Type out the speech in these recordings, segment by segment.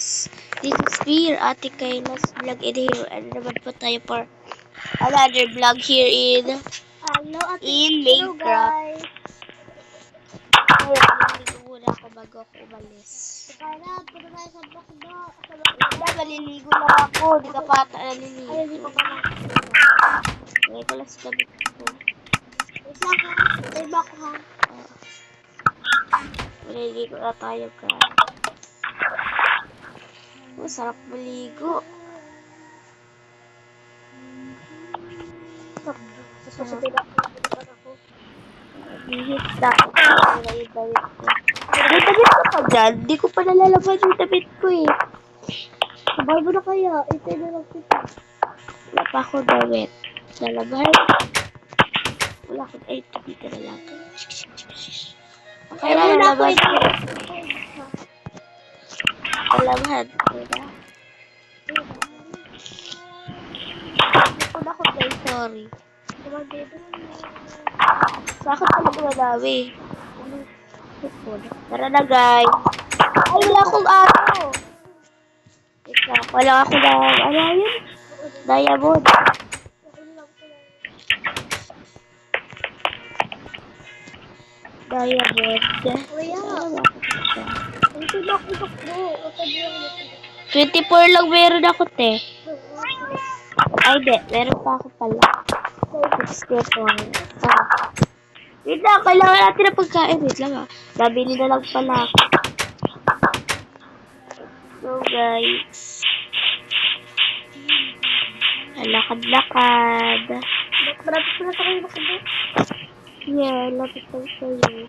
guys, this is me, Ate Kayla's vlog, and here, ano naman po tayo for another vlog here in Minecraft. Guys. Ngayon, naliligo muna ako bago ako umalis. Kaya punta tayo sa bakdo. Maliligo lang ako, di ka pa ata naliligo. Ay, hindi pa pa. Ngayon ko lang sa damit ko. Wait lang ha. Tayo ba ako ha? Maliligo na tayo, guys. Sarap maligo. Sasabihin ako. Hihit na ako. Yung damit ko. May damit ko pa dyan. Di ko pa nalalaban yung damit ko eh. Sabay mo na kaya. Ito na lang kita. Wala pa ako damit. Nalaban. Wala ko. Ay, tabi ka na lang. Okay na, nalaban. Nalaban. Diba? Ako tayo, sorry. Bakit pala ko nadawi? Tara na, guys. Ay, wala akong araw. Wala ako na, ano yun? Diamond. Diamond. Kuya. Ito na ako bakdo. 24 lang meron ako, te. Ay, di. Meron pa ako pala. 64. Wait lang, kailangan natin na pagkain. Wait lang ah. Nabili na lang pala ako. So, guys. Lakad-lakad. Marapit ko na sa kayo bakdo. Yeah, lapit lang sa'yo.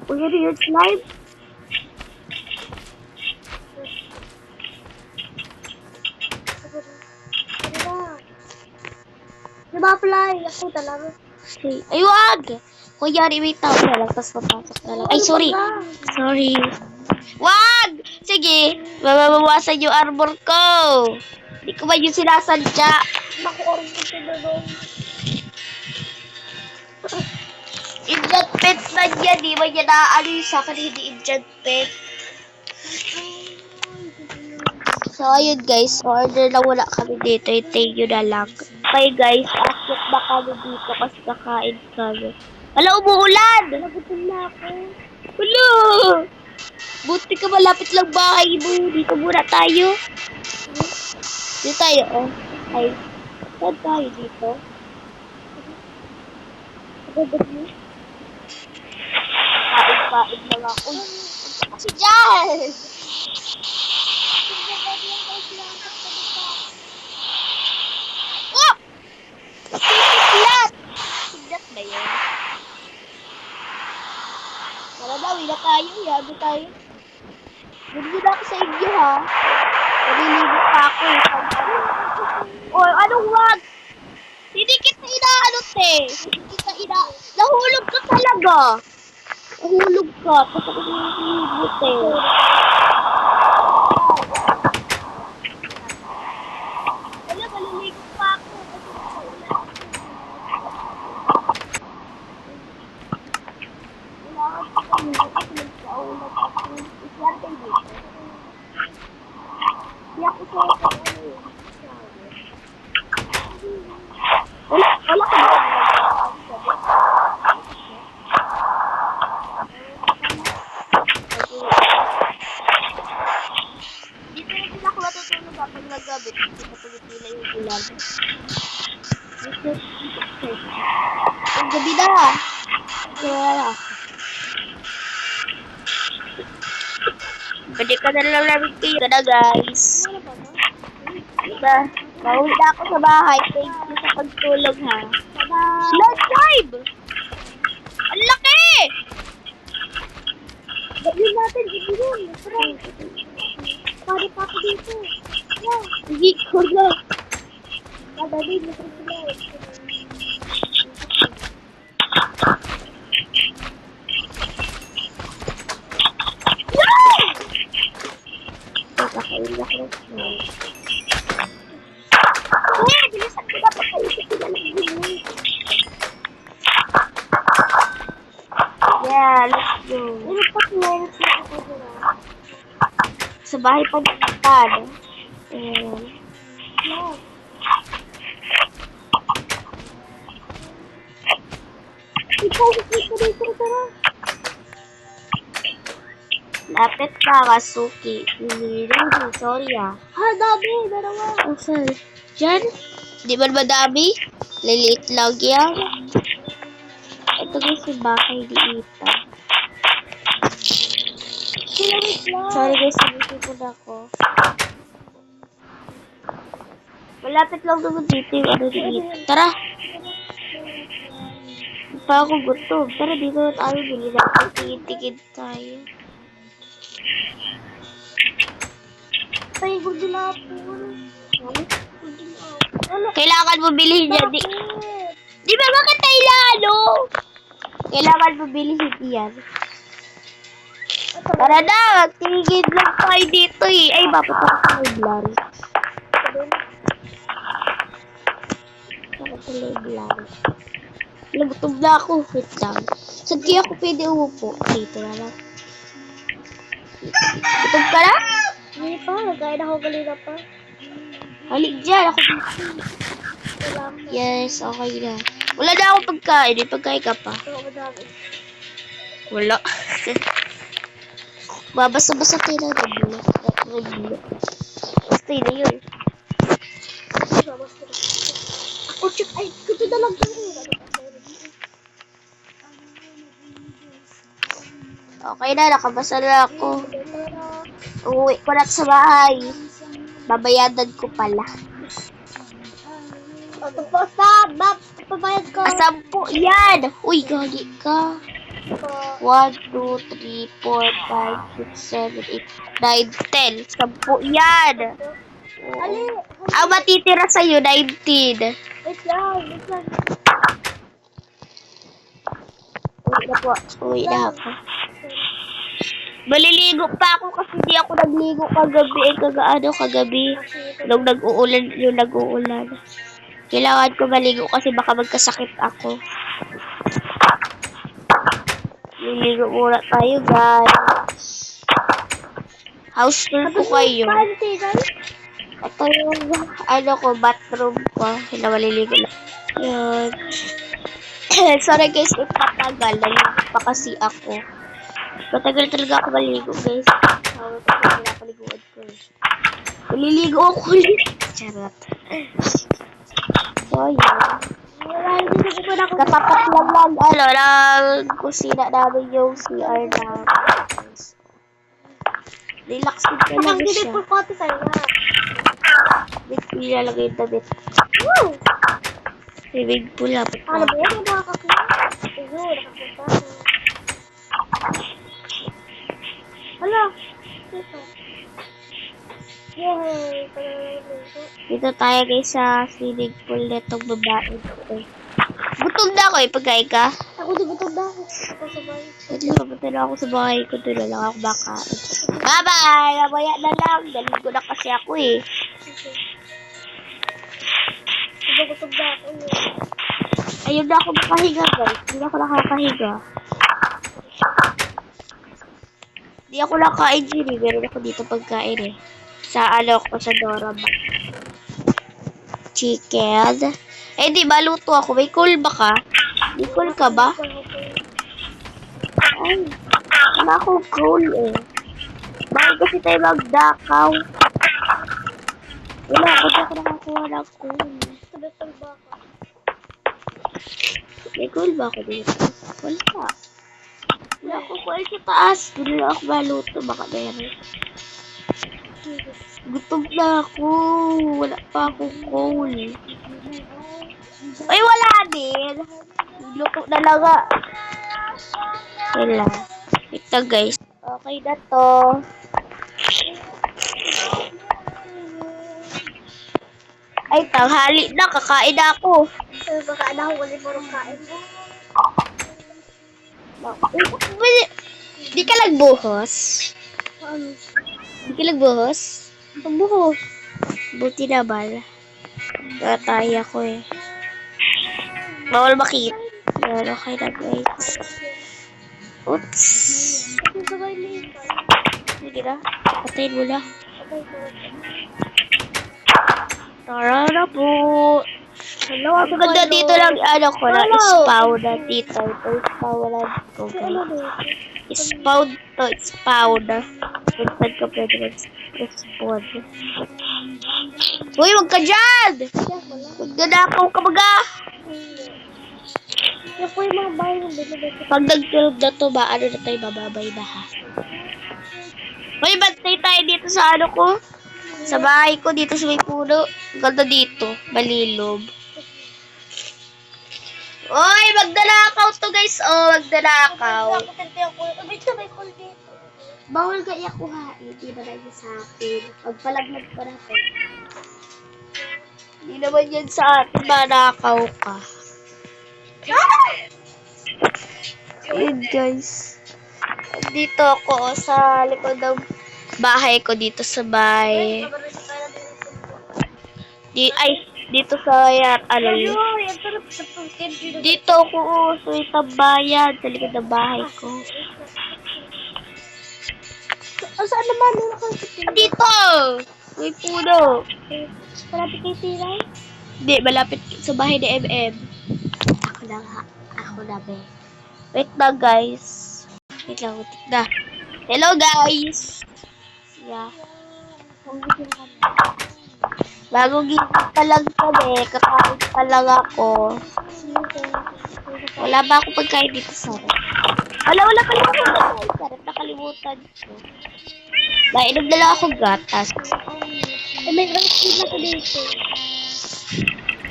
Uy, ano yun? Slime? Nabapalay. Ako talaga. Okay. Ay, wag! Kunyari, may tao na lang, tapos papasok na lang. Ay, sorry. Sorry. Wag! Sige, mababawasan yung armor ko. Hindi ko ba yung sinasadya? Naku, oras ko sila doon. Enchantment na yan, di ba niya naaano yung sa akin, hindi enchantment. So, ayun guys, order na wala kami dito, hintayin nyo na lang. Okay guys, akit na kami dito kasi kakain kami. Wala, umuulan! Nagutom na ako. Wala! Buti ka, malapit lang bahay mo. Dito muna tayo. Dito tayo, oh. Ay, saan tayo dito? Nagabot mo. Kain lang ako. Uy, kasi dyan! Oh! Siglat! Siglat ba yun? Tara daw, ila tayo. Yabi tayo. Bumili ako sa inyo, ha? Naliligo pa ako, eh. Oh, anong wag? Hindi kita inaano, te. Hindi kita nahulog ka talaga. Nahulog ka. Tapos ako naliligo, te. Wala, maliligo pa ako. Wala ka pa kasi nagkaulat ako. Isyarte dito. Hindi ako sa wala ka ba? Dito na din ako matutulog kapag naggabi. Hindi pa pumipila yung ulan. Ang gabi na. Wala ako. Pwede ka na lang namin kayo na, guys. Diba? Mahuli na ako sa bahay. Thank you sa pagtulog, ha? Slime time! Ang laki! Gawin natin. Hindi yun. Pari pa ako dito. Yeah. Hindi ko na. Dadalhin mo sila. Kakain ako ng slime. Bilisan ko na pagkaisip ko na lang yun. Yeah, let's go. Ano pa kung meron sila ako dito? Sa bahay pa naman. Ayan. Love. Ikaw, dito, tara. Lapit ka, Kasuki. Sorry ah. Ha, dami, dalawa. Asan? Diyan? Di ba madami? Liliit lang yan. Ito guys, yung bahay ni Ita. Sila, wait lang. Sorry guys, sinisipon ako. Malapit lang naman dito yung ano ni Ita. Tara! Hindi pa ako gutom. Tara, dito na tayo. Bili natin. Tigid-tigid tayo. Tayo, gudulapon. Ano? Kailangan mo bilhin yan. Di ba bakit kailangan? Kailangan mo bilhin yan. Tara na, tigid lang tayo dito eh. Ay, mapatak sa library. Tara sa library. Nagutom na ako. Wait lang. Saan kaya ako pwede umupo? Dito na lang. Gutom ka na? Hindi pa, nagkain ako galina pa. Halik dyan. Ako Wala ko. yes, okay na. Wala na akong pagkain. May pagkain ka pa. Ako madami. Wala. Babasa-basa tayo na nabula. Basta yun na yun. Ako, check. Ay, ito na lang tayo. Okay na, nakabasa na ako. Uuwi ko na sa bahay. Babayadan ko pala. Ito po, stop! Pabayad ko. 10 yan! Uy, gagi ka. 1, 2, 3, 4, 5, 6, 7, 8, 9, 10. 10 yan! Ali! Ang matitira sa'yo, 19. Wait lang, wait lang. Uwi na po. Uwi na ako. Maliligo pa ako kasi di ako nagligo kagabi. Kagabi. Nung nag-uulan. Kailangan ko maligo kasi baka magkasakit ako. Liligo muna tayo, guys. House tour ko kayo. Ito yung bathroom ko. Maliligo lang. Yun. Sorry guys, ipatagal. Naligo pa kasi ako. Matagal talaga ako maligo, guys. Tawag ko sa pinapaliguan ko. Maliligo ako ulit. Charot. So, yun. Katapat lang ng kusina namin yung CR namin. Relax din talaga siya. po pati tayo na. Big ilalagay yung damit. Woo! Big pula. Ano ba yan? Nakakakuha. Ayun, nakapunta. Hala! Dito. Yay! Dito tayo guys sa swimming pool netong babae. Gutom na ako eh. Pagkain ka? Ako dibutog na ako. Ako sa bahay. Wait lang, papunta na ako sa bahay ko. Doon na lang ako makain. Bye-bye! Mamaya na lang. Daligo na kasi ako eh. Dibutog na ako. Ayun na ako makahiga guys. Hindi na ako nakakahiga. Hindi ako nakain dyan eh. Meron ako dito pagkain eh. Sa sa Dora ba? Chicken. Eh di ba luto ako? May cool ba ka? May cool ka ba? Ay, wala akong cool eh. Bakit kasi tayo magdakaw? Wala, ba't ako nakakuha ng cool? Dibutog ba ako? May cool ba ako dito? Wala. Wala akong cool sa taas. Doon lang ako maluto. Baka meron. Gutom na ako. Wala pa akong cool. Ay, wala din. Luto na lang ah. Wala. Ito guys. Okay na to. Ay, tanghali na. Kakain na ako. Baka na ako ulit mo kain mo. Di ka nagbuhos? Ano? Di ka nagbuhos? Nagbuhos. Buti naman. Natay ako eh. Bawal makita. Yan, okay na guys. Oops. Ito sa bahay. Sige na. Patayin mo na. Okay, so. Tara na po. Hello, Ang ganda dito lang, ano ko na, spawn na dito. Ito, spawn na dito. Ano guys. Spawn to, spawn na. Kung saan ka pwede mag-spawn. Uy, wag ka dyan! Huwag na nakaw ka baga! Yan po yung mga bahay ng binibigay. Pag nag-12 na to ba, ano na tayo, mababay na ha. Uy, bantay tayo dito sa ano ko. Sa bahay ko, dito sa may puno. Ang ganda dito, malilom. Uy, magdanakaw to guys. Oh, magdanakaw. Bawal ka iya kuhain. Di ba na sa akin? Pagpalaglag pa natin. Hindi naman yan sa atin. Manakaw ka. Yun guys. Dito ako sa likod ng bahay ko. Dito sa bahay. Dito sa ano yun. Dito ako sa tambayan. Sa likod ng bahay ko. Saan naman? Dito! May puno. Malapit kay Tiray? Hindi, malapit sa bahay ni MM. Ako na nga. Ako na be. Wait na guys. Wait lang, utik na. Hello guys! Yeah. Bagong gising pa lang kami. Kakain pa lang ako. Wala ba ako pagkain dito sa rep? Wala kalimutan. Sa rep nakalimutan ko. Nainom na lang ako gatas. May rice food na ko dito.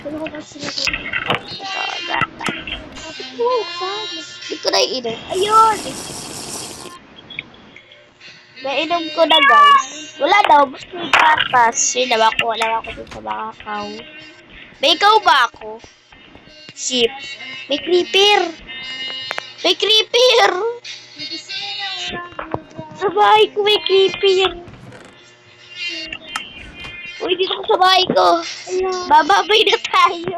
Ano ko ba sila dito? Ito, gatas. Hindi ko na iinom. Ayun! Nainom ko na guys. Wala daw, basta yung gatas. Yun naman ako, wala ako dun sa makakaw. May ikaw ba ako? Sheep. May creeper. May creeper. Sa bahay ko may creeper. Uy, dito ko sa bahay ko. Bababay na tayo.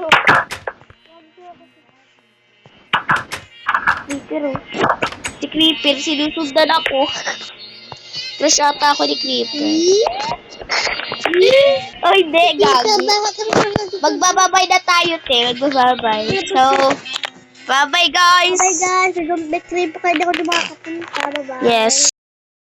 Creeper oh. Si Creeper, sinusundan ako. Crush ata ako ni Creeper. Oh, hindi, gago. Magbababay na tayo, te. Magbababay. So, bye-bye, guys. Bye guys! May cream pa kayo, hindi ako makakapunta. Bye-bye. Yes.